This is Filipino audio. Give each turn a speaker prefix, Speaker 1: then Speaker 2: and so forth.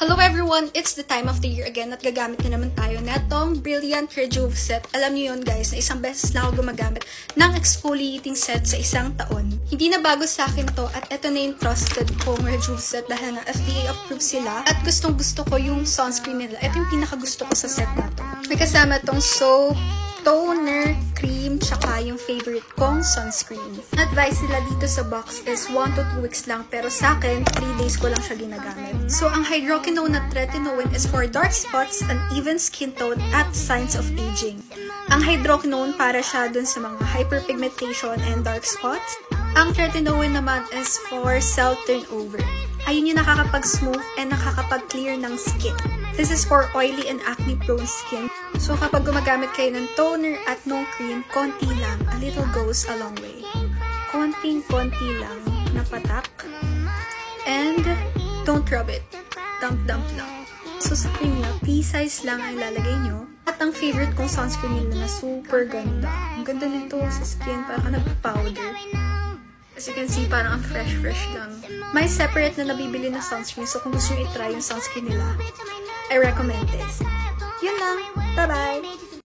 Speaker 1: Hello everyone! It's the time of the year again at gagamit na naman tayo netong Brilliant Rejuve Set. Alam niyo yun guys, na isang beses na ako gumagamit ng exfoliating set sa isang taon. Hindi na bago sa akin to at eto na yung trusted kong Rejuve Set dahil nga FDA approved sila at gustong gusto ko yung sunscreen nila. Ito yung pinakagusto ko sa set na to. May kasama tong soap, toner, cream, tsaka yung favorite kong sunscreen. Advice nila dito sa box is 1 to 2 weeks lang, pero sa akin, 3 days ko lang siya ginagamit. So, ang hydroquinone at tretinoin is for dark spots, uneven skin tone, at signs of aging. Ang hydroquinone para siya dun sa mga hyperpigmentation and dark spots. Ang tretinoin naman is for cell turnover. Ayun yung nakakapag-smooth and nakakapag-clear ng skin. This is for oily and acne-prone skin. So, kapag gumagamit kayo ng toner at nung cream, konti lang. A little goes a long way. Konting-konti lang na patak. And, don't rub it. Dump-dump lang. So, sa cream niya, pea-size lang ang ilalagay nyo. At ang favorite kong sunscreen nila na super ganda. Ang ganda nito sa skin, parang nag-powder. As you can see, parang ang fresh-fresh lang. May separate na nabibili na sunscreen, so kung gusto nyo i-try yung sunscreen nila, I recommend this. Yun lang. Bye-bye!